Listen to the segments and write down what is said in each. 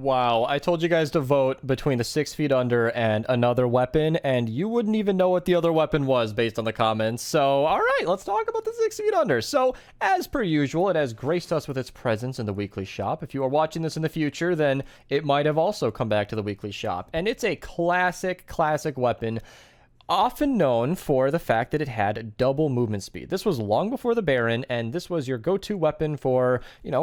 Wow, I told you guys to vote between the 6 feet under and another weapon, and you wouldn't even know what the other weapon was based on the comments. So, all right, let's talk about the 6 feet under. So, as per usual, it has graced us with its presence in the weekly shop. If you are watching this in the future, then it might have also come back to the weekly shop. And it's a classic weapon, often known for the fact that it had double movement speed. This was long before the Baron, and this was your go-to weapon for,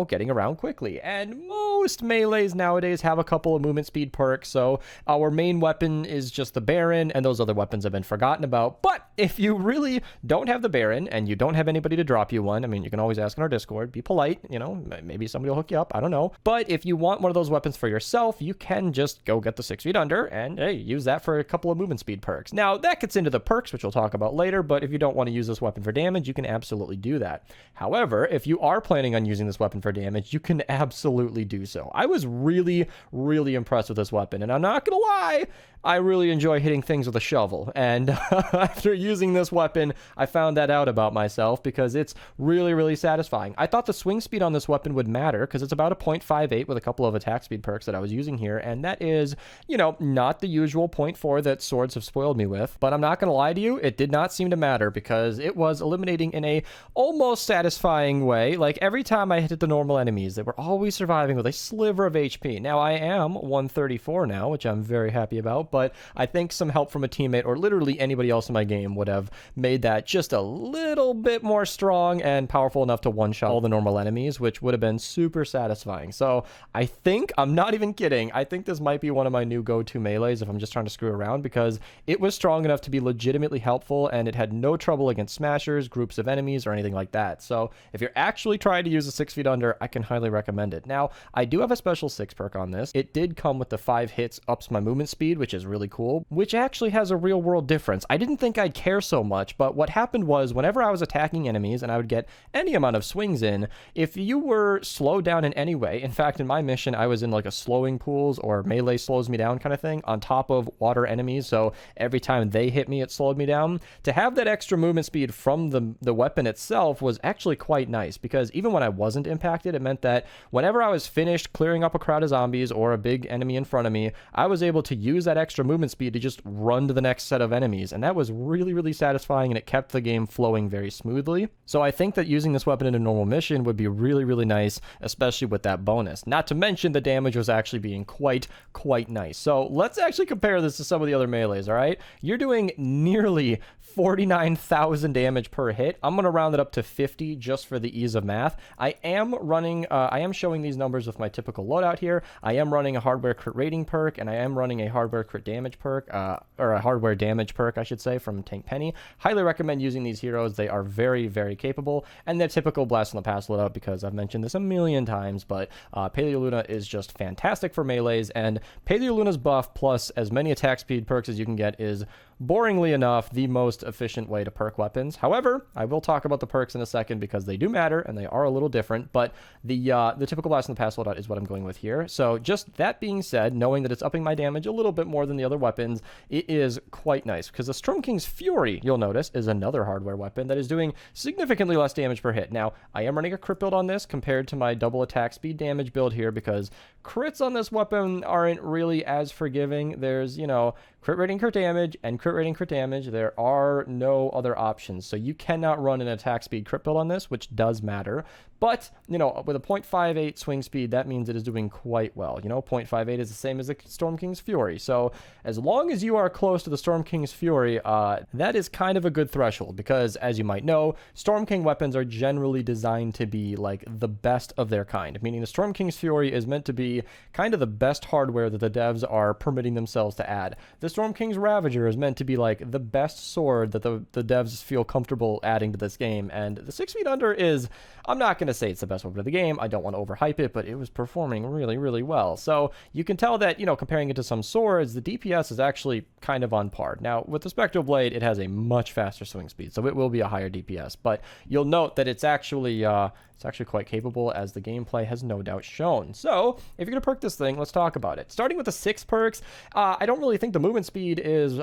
getting around quickly. And most melees nowadays have a couple of movement speed perks, so our main weapon is just the Baron, and those other weapons have been forgotten about. But if you really don't have the Baron, and you don't have anybody to drop you one, I mean, you can always ask in our Discord, be polite, maybe somebody will hook you up, I don't know. But if you want one of those weapons for yourself, you can just go get the 6 feet under, and hey, use that for a couple of movement speed perks. Now, that gets into the perks, which we'll talk about later, but if you don't want to use this weapon for damage, you can absolutely do that. However, if you are planning on using this weapon for damage, you can absolutely do so. I was really impressed with this weapon, and I'm not gonna lie, I really enjoy hitting things with a shovel, and after using this weapon, I found that out about myself because it's really satisfying. I thought the swing speed on this weapon would matter because it's about a 0.58 with a couple of attack speed perks that I was using here, and that is, not the usual 0.4 that swords have spoiled me with, but I'm not gonna lie to you, it did not seem to matter because it was eliminating in a almost satisfying way. Like every time I hit the normal enemies, they were always surviving with a sliver of HP. Now I am 134 now, which I'm very happy about, but I think some help from a teammate or literally anybody else in my game would have made that just a little bit more strong and powerful enough to one-shot all the normal enemies, which would have been super satisfying. So I think, I'm not even kidding, I think this might be one of my new go-to melees if I'm just trying to screw around, because it was strong enough to be legitimately helpful, and it had no trouble against smashers, groups of enemies, or anything like that. So if you're actually trying to use a 6 feet under, I can highly recommend it. Now, I do have a special 6 perk on this. It did come with the 5 hits ups my movement speed, which is really cool, which actually has a real world difference. I didn't think I'd care so much, but what happened was whenever I was attacking enemies and I would get any amount of swings in, if you were slowed down in any way, in fact, in my mission, I was in like a slowing pools or melee slows me down kind of thing on top of water enemies, so every time they hit me, it slowed me down. To have that extra movement speed from the weapon itself was actually quite nice, because even when I wasn't impacted, it meant that whenever I was finished clearing up a crowd of zombies or a big enemy in front of me, I was able to use that extra movement speed to just run to the next set of enemies, and that was really satisfying, and it kept the game flowing very smoothly. So I think that using this weapon in a normal mission would be really nice, especially with that bonus. Not to mention the damage was actually being quite nice. So let's actually compare this to some of the other melees, all right? You're doing nearly 49,000 damage per hit. I'm going to round it up to 50 just for the ease of math. I am showing these numbers with my typical loadout here. I am running a hardware crit rating perk, and I am running a hardware crit damage perk, or a hardware damage perk, I should say, from Tank Penny. Highly recommend using these heroes. They are very capable, and they're typical Blast from the Past loadout because I've mentioned this a million times, but Paleoluna is just fantastic for melees, and Paleoluna's buff plus as many attack speed perks as you can get is boringly enough the most efficient way to perk weapons. However, I will talk about the perks in a second because they do matter and they are a little different, but the typical Blast from the Past loadout is what I'm going with here. So just that being said, knowing that it's upping my damage a little bit more than the other weapons, it is quite nice because the Storm King's Fury, you'll notice, is another hardware weapon that is doing significantly less damage per hit. Now, I am running a crit build on this compared to my double attack speed damage build here because crits on this weapon aren't really as forgiving. There's, crit rating, crit damage, and crit rating, crit damage. There are no other options. So you cannot run an attack speed crit build on this, which does matter. But, with a 0.58 swing speed, that means it is doing quite well. 0.58 is the same as the Storm King's Fury. So as long as you are close to the Storm King's Fury, that is kind of a good threshold because, as you might know, Storm King weapons are generally designed to be like the best of their kind, meaning the Storm King's Fury is meant to be kind of the best hardware that the devs are permitting themselves to add. The Storm King's Ravager is meant to be like the best sword that the devs feel comfortable adding to this game, and the 6 feet under is, I'm not going to say it's the best weapon of the game, I don't want to overhype it, but it was performing really well. So you can tell that, comparing it to some swords, the DPS is actually kind of on par. Now, with the Spectral Blade, it has a much faster swing speed, so it will be a higher DPS, but you'll note that it's actually quite capable, as the gameplay has no doubt shown. So if you're gonna perk this thing, let's talk about it. Starting with the 6 perks, I don't really think the movement speed is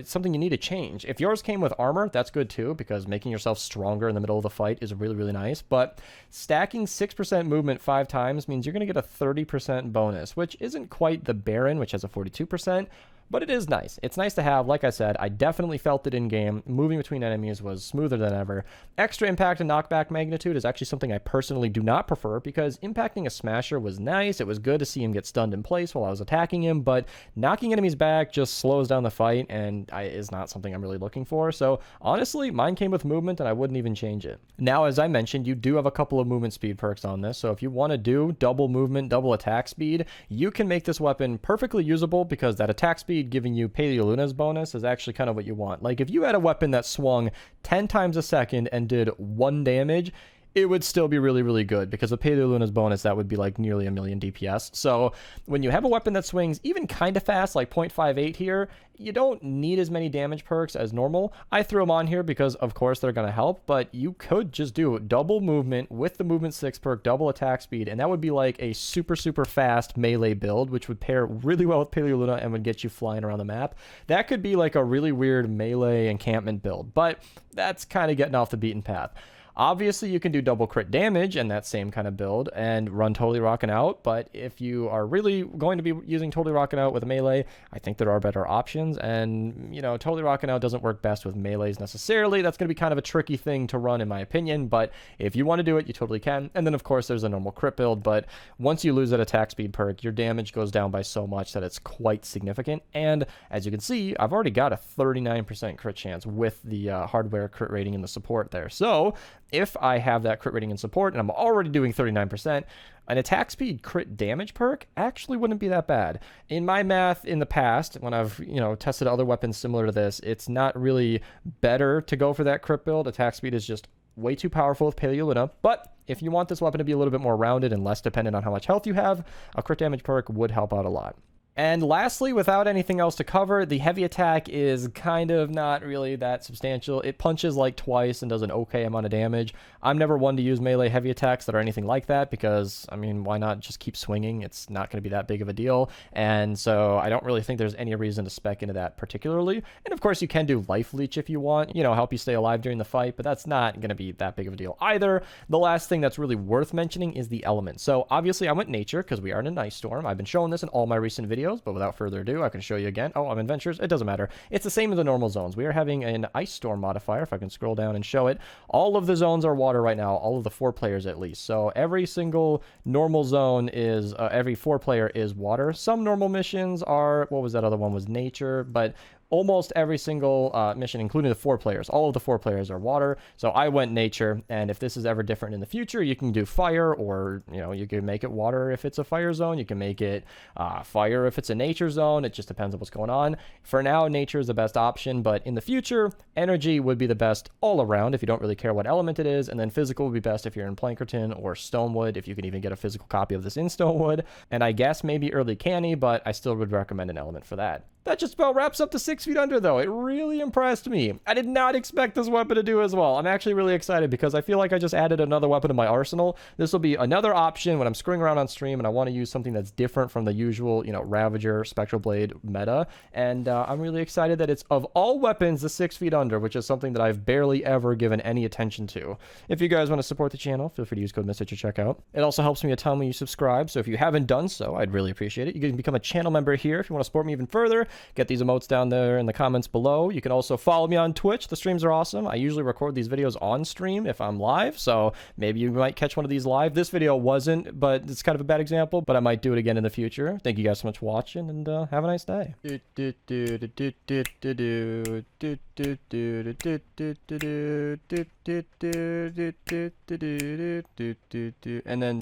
something you need to change. If yours came with armor, that's good too, because making yourself stronger in the middle of the fight is really, really nice. But stacking 6% movement 5 times means you're gonna get a 30% bonus, which isn't quite the Baron, which has a 42%. But it is nice. It's nice to have. Like I said, I definitely felt it in game. Moving between enemies was smoother than ever. Extra impact and knockback magnitude is actually something I personally do not prefer, because impacting a smasher was nice. It was good to see him get stunned in place while I was attacking him, but knocking enemies back just slows down the fight and is not something I'm really looking for. So honestly, mine came with movement and I wouldn't even change it. Now, as I mentioned, you do have a couple of movement speed perks on this. So if you want to do double movement, double attack speed, you can make this weapon perfectly usable, because that attack speed giving you Paleoluna's bonus is actually kind of what you want. Like, if you had a weapon that swung 10 times a second and did 1 damage, it would still be really, really good, because with Paleoluna's bonus, that would be like nearly 1,000,000 DPS. So when you have a weapon that swings even kind of fast, like 0.58 here, you don't need as many damage perks as normal. I threw them on here because, of course, they're going to help, but you could just do double movement with the movement 6 perk, double attack speed, and that would be like a super, super fast melee build, which would pair really well with Paleoluna and would get you flying around the map. That could be like a really weird melee encampment build, but that's kind of getting off the beaten path. Obviously, you can do double crit damage in that same kind of build and run Totally Rockin' Out, but if you are really going to be using Totally Rockin' Out with a melee, I think there are better options, and, you know, Totally Rockin' Out doesn't work best with melees necessarily. That's going to be kind of a tricky thing to run, in my opinion, but if you want to do it, you totally can. And then, of course, there's a normal crit build, but once you lose that attack speed perk, your damage goes down by so much that it's quite significant, and as you can see, I've already got a 39% crit chance with the hardware crit rating and the support there. So if I have that crit rating and support, and I'm already doing 39%, an attack speed crit damage perk actually wouldn't be that bad. In my math in the past, when I've, tested other weapons similar to this, it's not really better to go for that crit build. Attack speed is just way too powerful with Paleoluna, but if you want this weapon to be a little bit more rounded and less dependent on how much health you have, a crit damage perk would help out a lot. And lastly, without anything else to cover, the heavy attack is kind of not really that substantial. It punches like twice and does an okay amount of damage. I'm never one to use melee heavy attacks that are anything like that, because, I mean, why not just keep swinging? It's not going to be that big of a deal. And so I don't really think there's any reason to spec into that particularly. And of course, you can do life leech if you want, help you stay alive during the fight, but that's not going to be that big of a deal either. The last thing that's really worth mentioning is the element. So obviously I went nature because we are in an ice storm. I've been showing this in all my recent videos, but without further ado, I can show you again. Oh, I'm in Ventures. It doesn't matter. It's the same as the normal zones. We are having an ice storm modifier, if I can scroll down and show it. All of the zones are water right now, all of the 4 players at least. So every single normal zone is, every 4 player is water. Some normal missions are, what was that other one, was nature, but almost every single mission, including the 4 players, all of the 4 players are water. So I went nature, and if this is ever different in the future, you can do fire, or, you can make it water if it's a fire zone. You can make it fire if it's a nature zone. It just depends on what's going on. For now, nature is the best option, but in the future, energy would be the best all around if you don't really care what element it is, and then physical would be best if you're in Plankerton or Stonewood, if you can even get a physical copy of this in Stonewood, and I guess maybe early canny, but I still would recommend an element for that. That just about wraps up the 6 feet under, though. It really impressed me. I did not expect this weapon to do as well. I'm actually really excited because I feel like I just added another weapon to my arsenal. This will be another option when I'm screwing around on stream and I want to use something that's different from the usual, Ravager, Spectral Blade meta. And I'm really excited that it's, of all weapons, the 6 feet under, which is something that I've barely ever given any attention to. If you guys want to support the channel, feel free to use code Mista to check out. It also helps me a ton when you subscribe, so if you haven't done so, I'd really appreciate it. You can become a channel member here if you want to support me even further. Get these emotes down there in the comments below. You can also follow me on Twitch. The streams are awesome. I usually record these videos on stream if I'm live, so maybe you might catch one of these live. This video wasn't, but it's kind of a bad example, but I might do it again in the future. Thank you guys so much for watching, and have a nice day. And then